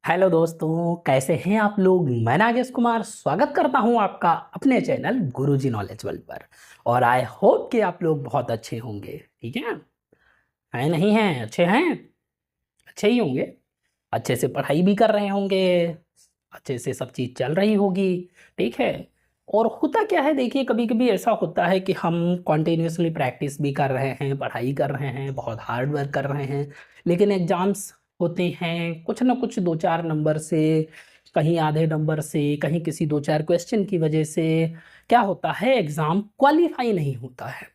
Hello दोस्तों, कैसे हैं आप लोग। मैं नागेश कुमार स्वागत करता हूं आपका अपने चैनल गुरुजी नॉलेज वर्ल्ड पर। और आई होप कि आप लोग बहुत अच्छे होंगे। ठीक है, हैं नहीं हैं, अच्छे हैं, अच्छे ही होंगे। अच्छे से पढ़ाई भी कर रहे होंगे, अच्छे से सब चीज़ चल रही होगी। ठीक है। और होता क्या है, देखिए कभी कभी ऐसा होता है कि हम कॉन्टिन्यूसली प्रैक्टिस भी कर रहे हैं, पढ़ाई कर रहे हैं, बहुत हार्ड वर्क कर रहे हैं, लेकिन एग्ज़ाम्स होते हैं कुछ ना कुछ दो चार नंबर से, कहीं आधे नंबर से, कहीं किसी दो चार क्वेश्चन की वजह से क्या होता है, एग्ज़ाम क्वालिफाई नहीं होता है।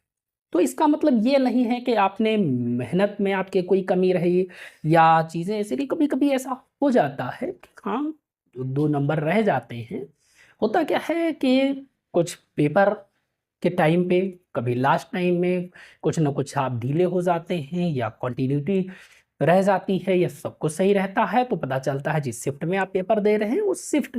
तो इसका मतलब ये नहीं है कि आपने मेहनत में आपके कोई कमी रही या चीज़ें ऐसे नहीं। कभी कभी ऐसा हो जाता है कि हाँ, दो नंबर रह जाते हैं। होता क्या है कि कुछ पेपर के टाइम पे, कभी लास्ट टाइम में कुछ ना कुछ आप ढीले हो जाते हैं या कंटिन्यूटी रह जाती है या सब कुछ सही रहता है, तो पता चलता है जिस शिफ्ट में आप पेपर दे रहे हैं उस शिफ्ट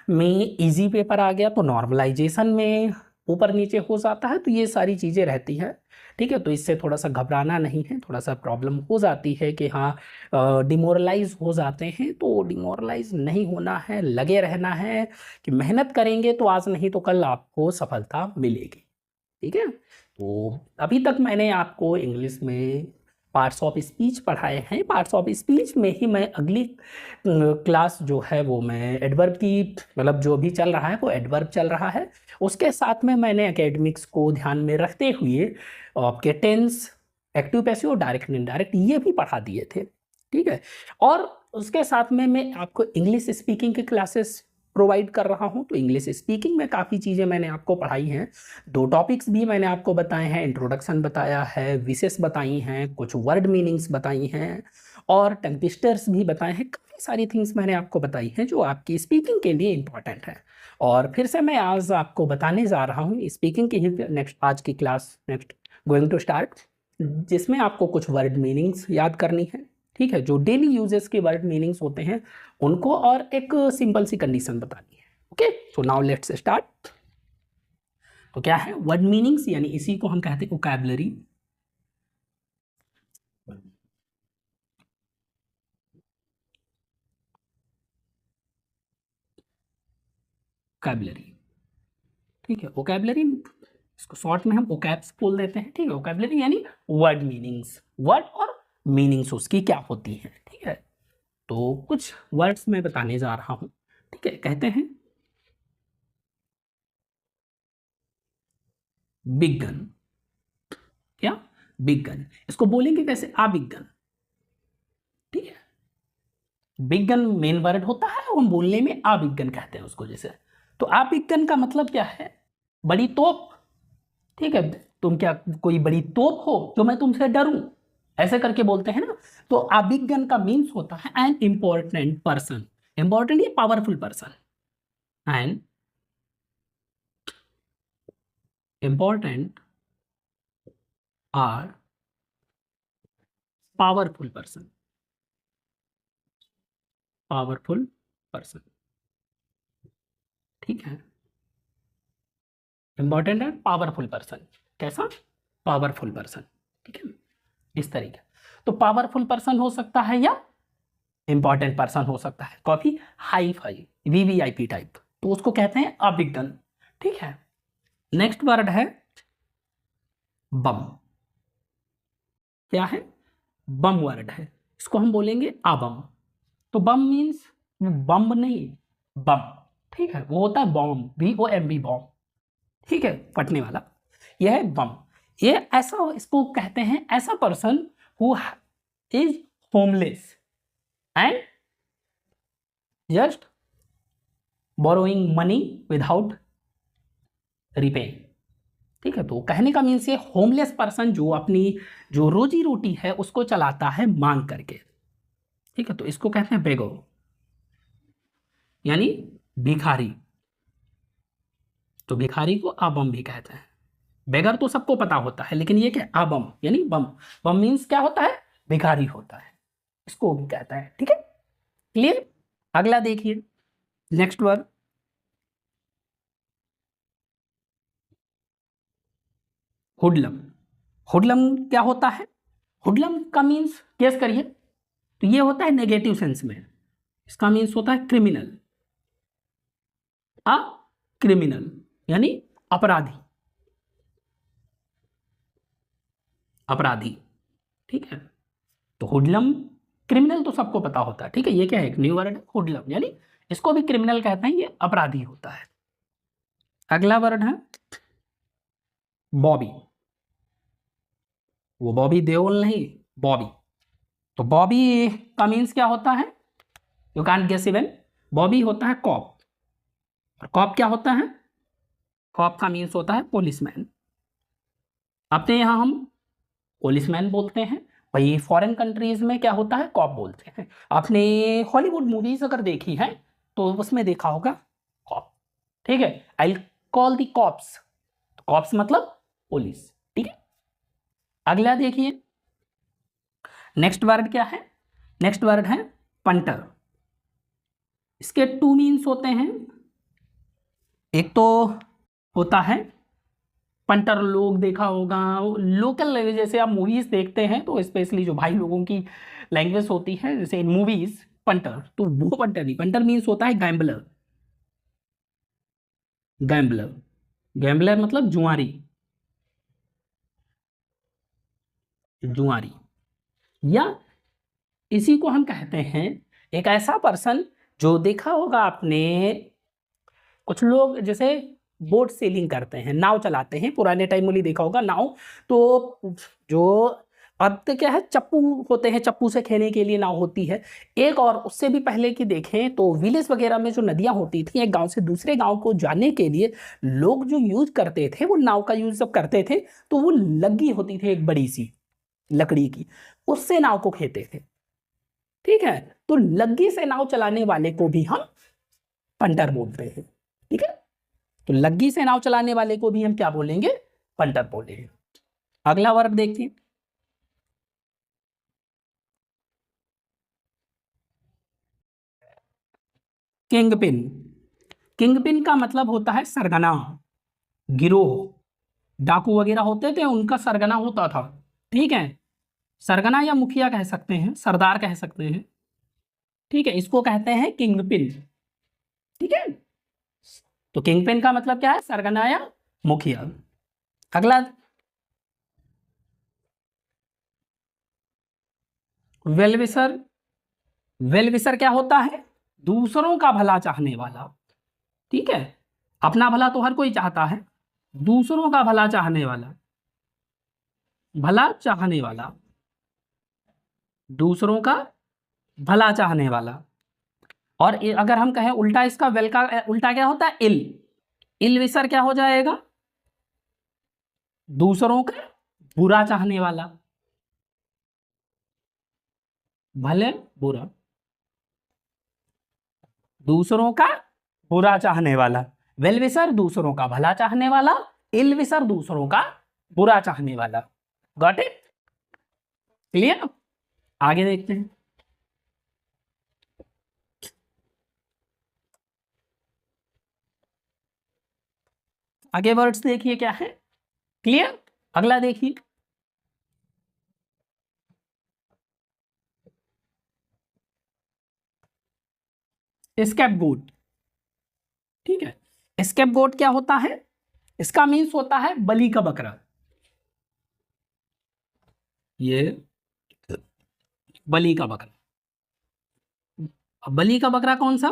में इजी पेपर आ गया, तो नॉर्मलाइजेशन में ऊपर नीचे हो जाता है। तो ये सारी चीज़ें रहती हैं। ठीक है, तो इससे थोड़ा सा घबराना नहीं है। थोड़ा सा प्रॉब्लम हो जाती है कि हाँ, डिमोरलाइज हो जाते हैं, तो डिमोरलाइज नहीं होना है, लगे रहना है कि मेहनत करेंगे तो आज नहीं तो कल आपको सफलता मिलेगी। ठीक है। तो अभी तक मैंने आपको इंग्लिश में पार्ट्स ऑफ स्पीच पढ़ाए हैं। पार्ट्स ऑफ स्पीच में ही मैं अगली क्लास जो है वो मैं एडवर्ब की, मतलब जो भी चल रहा है वो एडवर्ब चल रहा है। उसके साथ में मैंने एकेडमिक्स को ध्यान में रखते हुए आपके टेंस, एक्टिव पैसिव और डायरेक्ट इनडायरेक्ट ये भी पढ़ा दिए थे। ठीक है। और उसके साथ में मैं आपको इंग्लिश स्पीकिंग की क्लासेस प्रोवाइड कर रहा हूँ। तो इंग्लिश स्पीकिंग में काफ़ी चीज़ें मैंने आपको पढ़ाई हैं। दो टॉपिक्स भी मैंने आपको बताए हैं, इंट्रोडक्शन बताया है, विशेष बताई हैं, कुछ वर्ड मीनिंग्स बताई हैं और टंग ट्विस्टर्स भी बताए हैं। काफ़ी सारी थिंग्स मैंने आपको बताई हैं जो आपकी स्पीकिंग के लिए इंपॉर्टेंट है। और फिर से मैं आज आपको बताने जा रहा हूँ स्पीकिंग की ही नेक्स्ट, आज की class next going to start, जिसमें आपको कुछ वर्ड मीनिंग्स याद करनी है। ठीक है, जो डेली यूजेस के वर्ड मीनिंग्स होते हैं उनको, और एक सिंपल सी कंडीशन बतानी है। Okay, so now let's start. तो क्या है वर्ड मीनिंग्स, यानी इसी को हम कहते हैं वोकैबुलरी। वोकैबुलरी, ठीक है। वोकैबुलरी, इसको शॉर्ट में हम वोकैब्स बोल देते हैं। ठीक है, वोकैबुलरी यानी वर्ड मीनिंग्स, वर्ड और मीनिंग्स उसकी क्या होती हैं। ठीक है, तो कुछ वर्ड्स मैं बताने जा रहा हूं। ठीक है, कहते हैं बिग गन। क्या? Big gun. इसको बोलेंगे कैसे? आ बिग गन। ठीक है, बिग गन मेन वर्ड होता है, हम बोलने में आ बिग गन कहते हैं उसको। जैसे तो आ बिग गन का मतलब क्या है? बड़ी तोप। ठीक है, तुम क्या कोई बड़ी तोप हो जो मैं तुमसे डरूं, ऐसे करके बोलते हैं ना। तो आ बिग गन का मीन्स होता है एन इंपॉर्टेंट पर्सन। इंपॉर्टेंट ये powerful person, an important or powerful person, powerful person. ठीक है, इंपॉर्टेंट है पावरफुल पर्सन। कैसा? Powerful person. ठीक है, इस तरीके। तो पावरफुल पर्सन हो सकता है या इंपॉर्टेंट पर्सन हो सकता है, काफी हाई फाई वीवीआईपी टाइप, तो उसको कहते हैं अभिगन। ठीक है, नेक्स्ट वर्ड है बम। क्या है? बम वर्ड है, इसको हम बोलेंगे आबम। तो बम मीन्स बम नहीं, बम। ठीक है, वो होता है बॉम्ब, BOMB बॉम्ब। ठीक है, फटने वाला, यह है बम। ये ऐसा, इसको कहते हैं ऐसा person who is homeless and just borrowing money without repaying. ठीक है, तो कहने का मीन्स ये होमलेस पर्सन जो अपनी जो रोजी रोटी है उसको चलाता है मांग करके। ठीक है, तो इसको कहते हैं बेगो, यानी भिखारी। तो भिखारी को आबम भी कहते हैं। बेगर तो सबको पता होता है, लेकिन ये क्या? आबम यानी बम। बम मीन्स क्या होता है? भिखारी होता है, इसको भी कहता है। ठीक है, क्लियर। अगला देखिए, नेक्स्ट वर्ड हुडलम। हुडलम क्या होता है? हुडलम का मीन्स गेस करिए। तो ये होता है नेगेटिव सेंस में, इसका मीन्स होता है क्रिमिनल, अ क्रिमिनल यानी अपराधी, अपराधी, ठीक है। तो हुडलम क्रिमिनल तो सबको पता होता है, ठीक है। ये क्या है, एक न्यू वर्ड है हुडलम, यानी इसको भी क्रिमिनल कहते हैं, ये अपराधी होता है। अगला वर्ड है बॉबी, वो बॉबी देओल नहीं, बॉबी। तो बॉबी का मीन्स क्या होता है, you can guess even. Bobby होता है कॉप, और कॉप क्या होता है, कॉप का मीन्स होता है पुलिसमैन। अपने यहाँ हम पुलिसमैन बोलते हैं, भाई फॉरेन कंट्रीज में क्या होता है, कॉप बोलते हैं। आपने हॉलीवुड मूवीज अगर देखी है तो उसमें देखा होगा कॉप, ठीक है। I call the cops, cops मतलब पुलिस, ठीक है। अगला देखिए, नेक्स्ट वर्ड क्या है, नेक्स्ट वर्ड है पंटर। इसके टू मीन्स होते हैं, एक तो होता है पंटर, लोग देखा होगा लोकल लैंग्वेज, जैसे आप मूवीज देखते हैं तो स्पेशली जो भाई लोगों की लैंग्वेज होती है जैसे इन मूवीज, पंटर, तो वो पंटर नहीं, पंटर मीन्स होता है गैम्बलर, गैम्बलर, गैम्बलर मतलब जुआरी, जुआरी। या इसी को हम कहते हैं एक ऐसा पर्सन, जो देखा होगा आपने, कुछ लोग जैसे बोट सेलिंग करते हैं, नाव चलाते हैं, पुराने टाइम में देखा होगा नाव, तो जो अब तो क्या है, चप्पू होते हैं, चप्पू से खेलने के लिए नाव होती है। एक और उससे भी पहले की देखें तो विलेज वगैरह में जो नदियां होती थी, एक गांव से दूसरे गांव को जाने के लिए लोग जो यूज करते थे, वो नाव का यूज जब करते थे तो वो लग्गी होती थी एक बड़ी सी लकड़ी की, उससे नाव को खेते थे, ठीक है। तो लग्गी से नाव चलाने वाले को भी हम पंटर बोलते हैं, ठीक है। तो लग्गी से नाव चलाने वाले को भी हम क्या बोलेंगे, पंटर बोलेंगे। अगला वर्ब देखिए, किंगपिन। किंगपिन का मतलब होता है सरगना, गिरोह, डाकू वगैरह होते थे उनका सरगना होता था, ठीक है। सरगना या मुखिया कह सकते हैं, सरदार कह सकते हैं, ठीक है, इसको कहते हैं किंगपिन, ठीक है। तो किंगपिन का मतलब क्या है, सरगना या मुखिया। अगला वेलविसर। वेलविसर क्या होता है, दूसरों का भला चाहने वाला, ठीक है। अपना भला तो हर कोई चाहता है, दूसरों का भला चाहने वाला, भला चाहने वाला, दूसरों का भला चाहने वाला। और अगर हम कहें उल्टा, इसका वेल का उल्टा क्या होता है, इल, इल विसर क्या हो जाएगा, दूसरों का बुरा चाहने वाला, भले बुरा, दूसरों का बुरा चाहने वाला। वेल विसर दूसरों का भला चाहने वाला, इल विसर दूसरों का बुरा चाहने वाला। Got it, clear. आगे देखते हैं, आगे वर्ड्स देखिए क्या है, क्लियर। अगला देखिए, स्कैपगोट, ठीक है। स्कैपगोट क्या होता है, इसका मीन्स होता है बलि का बकरा, ये बलि का बकरा। अब बलि का बकरा कौन सा,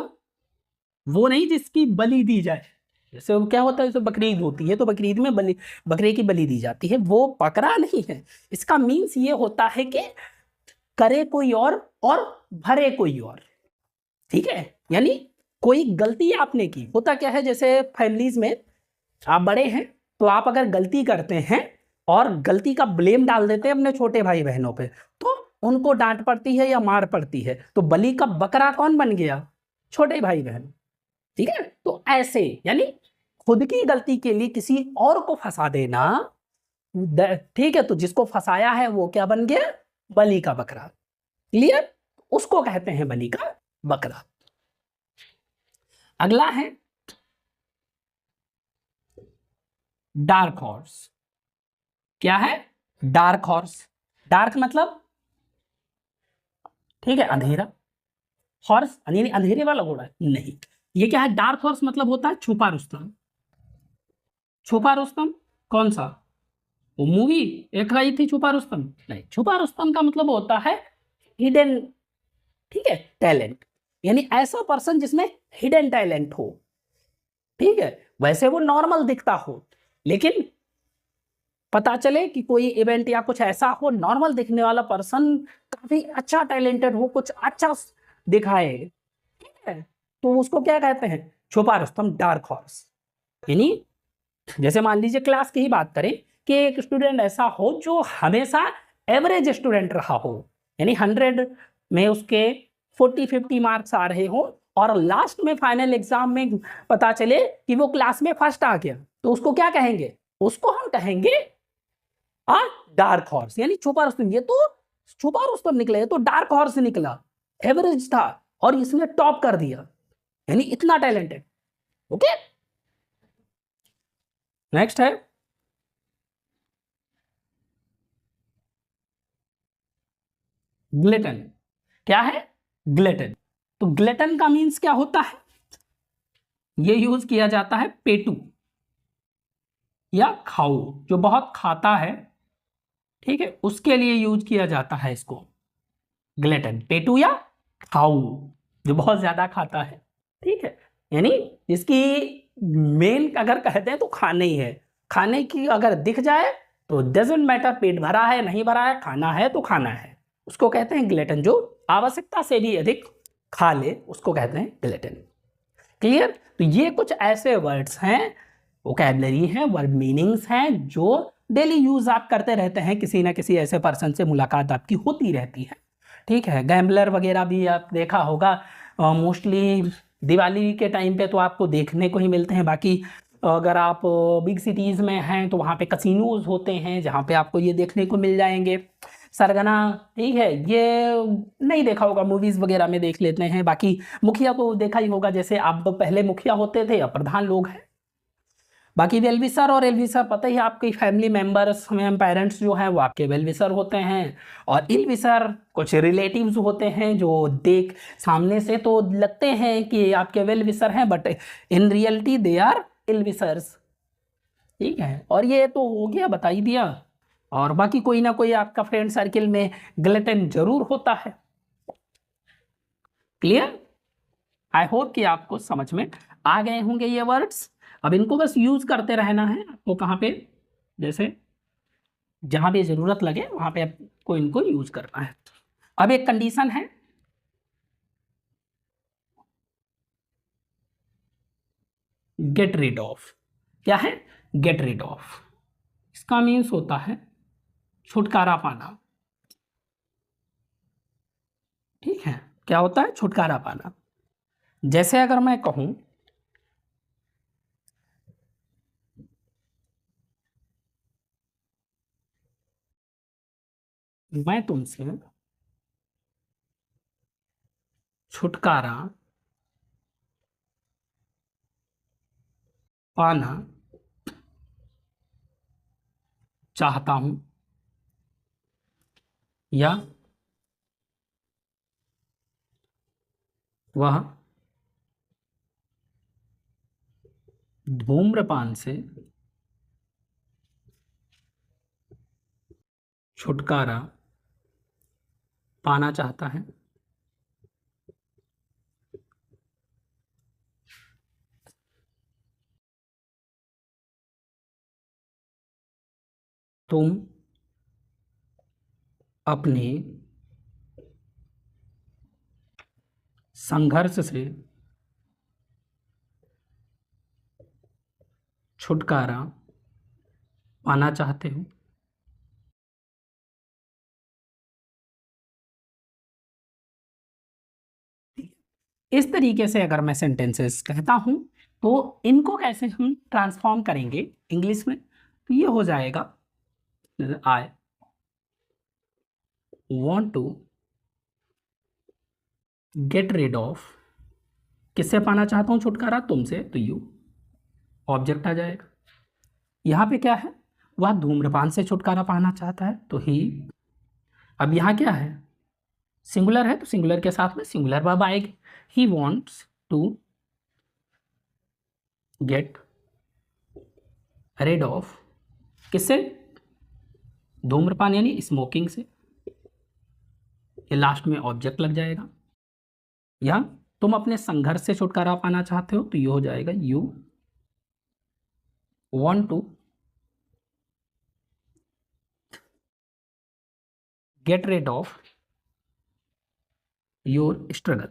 वो नहीं जिसकी बलि दी जाए, जैसे वो क्या होता है, जैसे बकरीद होती है तो बकरीद में बलि, बकरे की बलि दी जाती है, वो बकरा नहीं है। इसका मीन्स ये होता है कि करे कोई और भरे कोई और, ठीक है। यानी कोई गलती आपने की, होता क्या है, जैसे फैमिलीज में आप बड़े हैं तो आप अगर गलती करते हैं और गलती का ब्लेम डाल देते हैं अपने छोटे भाई बहनों पे, तो उनको डांट पड़ती है या मार पड़ती है, तो बलि का बकरा कौन बन गया, छोटे भाई बहन, ठीक है। तो ऐसे यानी खुद की गलती के लिए किसी और को फंसा देना, ठीक है। तो जिसको फंसाया है वो क्या बन गया, बलि का बकरा, क्लियर। उसको कहते हैं बलि का बकरा। अगला है डार्क हॉर्स। क्या है, डार्क हॉर्स, डार्क मतलब, ठीक है, अंधेरा, हॉर्स यानी अंधेरे वाला घोड़ा? नहीं। ये क्या है? डार्क हॉर्स मतलब होता है छुपा रुस्तम। छुपा रुस्तम कौन सा? वो मूवी एक आई थी छुपा रुस्तम? नहीं, छुपा रुस्तम का मतलब होता है हिडन, ठीक है, टैलेंट, यानी ऐसा पर्सन जिसमें हिडन टैलेंट हो, ठीक है। वैसे वो नॉर्मल दिखता हो, लेकिन पता चले कि कोई इवेंट या कुछ ऐसा हो, नॉर्मल दिखने वाला पर्सन काफी अच्छा टैलेंटेड हो, कुछ अच्छा दिखाए, ठीक है, तो उसको क्या कहते हैं? छुपा रुस्तम, डार्क हॉर्स। यानी जैसे मान लीजिए क्लास की ही बात करें कि एक स्टूडेंट ऐसा हो जो हमेशा एवरेज स्टूडेंट रहा हो, यानी 100 में उसके 40-50 मार्क्स आ रहे हो, और लास्ट में फाइनल एग्जाम में पता चले कि वो क्लास में फर्स्ट आ गया, तो उसको क्या कहेंगे? उसको हम कहेंगे आ डार्क हॉर्स, यानी छुपा रुस्तम। ये तो छुपा रुस्तम निकला, ये तो डार्क हॉर्स निकला, एवरेज था और इसने टॉप कर दिया, यानी इतना टैलेंटेड। ओके, नेक्स्ट है ग्लेटन। क्या है? ग्लेटन। तो ग्लेटन का मीन्स क्या होता है? ये यूज किया जाता है पेटू या खाऊ, जो बहुत खाता है, ठीक है, उसके लिए यूज किया जाता है इसको, ग्लेटन, पेटू या खाऊ, जो बहुत ज्यादा खाता है, ठीक है, यानी इसकी मेन अगर कहते हैं तो खाने ही है, खाने की अगर दिख जाए तो डजेंट मैटर पेट भरा है नहीं भरा है, खाना है तो खाना है, उसको कहते हैं ग्लेटन। जो आवश्यकता से भी अधिक खा ले उसको कहते हैं ग्लेटन। क्लियर? तो ये कुछ ऐसे वर्ड्स हैं, वोकैबलरी हैं, वर्ड मीनिंग्स हैं, जो डेली यूज आप करते रहते हैं, किसी ना किसी ऐसे पर्सन से मुलाकात आपकी होती रहती है, ठीक है। गैम्बलर वगैरह भी आप देखा होगा, मोस्टली दिवाली के टाइम पे तो आपको देखने को ही मिलते हैं, बाकी अगर आप बिग सिटीज़ में हैं तो वहाँ पे कसिनोज होते हैं जहाँ पे आपको ये देखने को मिल जाएंगे, सरगना, ठीक है, ये नहीं देखा होगा, मूवीज़ वगैरह में देख लेते हैं। बाकी मुखिया तो देखा ही होगा, जैसे आप पहले मुखिया होते थे, अब प्रधान लोग हैं। बाकी वेलविसर और एलविसर पता ही, आपकी फैमिली मेंबर्स में पेरेंट्स जो हैं वो आपके वेलविसर होते हैं, और इलविसर कुछ रिलेटिव्स होते हैं जो देख सामने से तो लगते हैं कि आपके वेलविसर हैं, but in reality they are illwishers, ठीक है। और ये तो हो गया, बता ही दिया। और बाकी कोई ना कोई आपका फ्रेंड सर्किल में ग्लटन जरूर होता है। क्लियर? आई होप कि आपको समझ में आ गए होंगे ये वर्ड्स। अब इनको बस यूज करते रहना है आपको, कहाँ पे, जैसे जहां भी जरूरत लगे वहां पे आपको इनको यूज करना है। अब एक कंडीशन है, गेट रिड ऑफ। क्या है? Get rid of. इसका मीन्स होता है छुटकारा पाना, ठीक है। क्या होता है? छुटकारा पाना। जैसे अगर मैं कहूं मैं तुमसे छुटकारा पाना चाहता हूं, या वह धूम्रपान से छुटकारा पाना चाहता है, तुम अपने संघर्ष से छुटकारा पाना चाहते हो। इस तरीके से अगर मैं सेंटेंसेस कहता हूं तो इनको कैसे हम ट्रांसफॉर्म करेंगे इंग्लिश में, तो ये हो जाएगा, I want to get rid of, किससे पाना चाहता हूं छुटकारा? तुमसे, तो यू, ऑब्जेक्ट आ जाएगा। यहाँ पे क्या है? वह धूम्रपान से छुटकारा पाना चाहता है, तो ही। अब यहाँ क्या है? सिंगुलर है तो सिंगुलर के साथ में सिंगुलर वर्ब आएगी। He wants to get rid of, किससे? धूम्रपान यानी स्मोकिंग से। ये लास्ट में ऑब्जेक्ट लग जाएगा। या तुम अपने संघर्ष से छुटकारा पाना चाहते हो तो ये हो जाएगा you want to get rid of your struggle.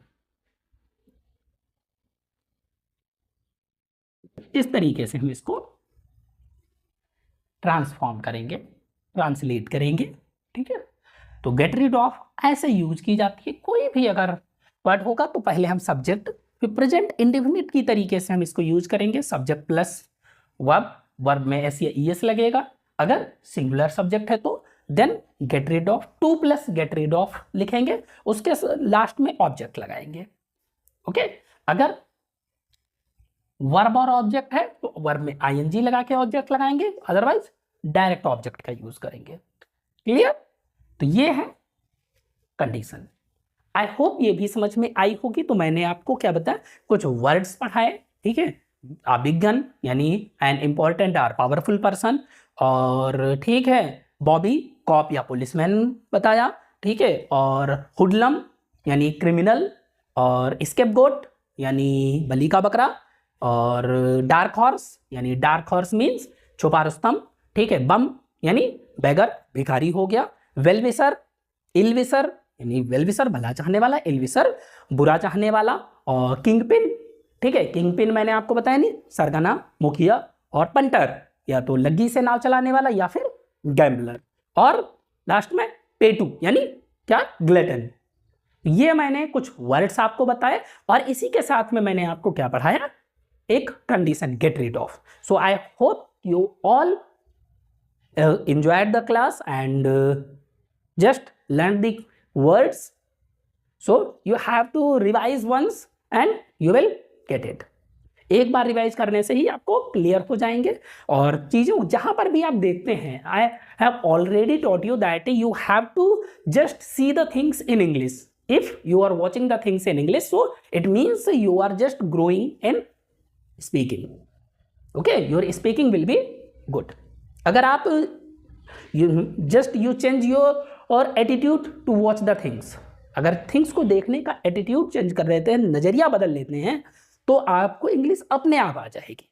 इस तरीके से हम इसको ट्रांसफॉर्म करेंगे, ट्रांसलेट करेंगे। ठीक है, तो गेट रीड ऑफ ऐसे यूज की जाती है। कोई भी अगर वर्ड होगा तो पहले हम सब्जेक्ट फिर प्रेजेंट इंडेफिनिट की तरीके से हम इसको यूज करेंगे। सब्जेक्ट प्लस वर्ब, वर्ब में एस या ईएस लगेगा। अगर सिंगुलर सब्जेक्ट है तो then get rid of, to plus get rid of लिखेंगे, उसके लास्ट में ऑब्जेक्ट लगाएंगे। ओके, अगर वर्ब और ऑब्जेक्ट है तो वर्ब में आईएनजी लगा के ऑब्जेक्ट लगाएंगे, अदरवाइज डायरेक्ट ऑब्जेक्ट का यूज करेंगे। क्लियर? तो ये है कंडीशन। आई होप ये भी समझ में आई होगी। तो मैंने आपको क्या बताया, कुछ वर्ड्स पढ़ाए। ठीक है, अ बिग गन यानी एन इंपॉर्टेंट और पावरफुल पर्सन, और ठीक है बॉबी कॉप या पुलिसमैन बताया। ठीक है, और हुडलम यानी क्रिमिनल, और स्केपगोट यानी बलि का बकरा, और डार्क हॉर्स यानी डार्क हॉर्स मीन्स छुपा रुस्तम। ठीक है, बम यानी बेगर भिखारी हो गया। वेलविसर, इलविसर यानी वेलविसर भला चाहने वाला, इलविसर बुरा चाहने वाला, और किंगपिन। ठीक है, किंगपिन मैंने आपको बताया नहीं, सरगना मुखिया, और पंटर या तो लग्गी से नाव चलाने वाला या फिर गैम्बलर, और लास्ट में पेटू यानी क्या, ग्लटन। ये मैंने कुछ वर्ड्स आपको बताए, और इसी के साथ में मैंने आपको क्या पढ़ाया, एक condition gate rid of. So I hope you all enjoyed the class and just learn the words. So you have to revise once and you will get it. एक बार रिवाइज करने से ही आपको क्लियर हो जाएंगे। और चीज़ों जहाँ पर भी आप देखते हैं, I have already taught you that you have to just see the things in English. If you are watching the things in English, so it means you are just growing in speaking. Okay, your speaking will be good. अगर आप you change your attitude to watch the things, अगर things को देखने का attitude change कर देते हैं, नजरिया बदल लेते हैं, तो आपको इंग्लिश अपने आप आ जाएगी।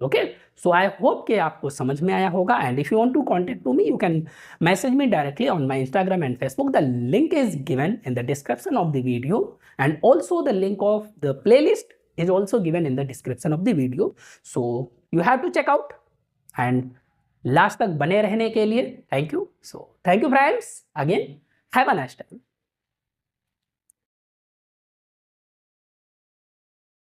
ओके, सो आई होप कि आपको समझ में आया होगा। And if you want to contact to me, you can message me directly on my Instagram and Facebook. The link is given in the description of the video, and also the link of the playlist is also given in the description of the video, so you have to check out। and last तक बने रहने के लिए thank you. So thank you friends, again have a nice time.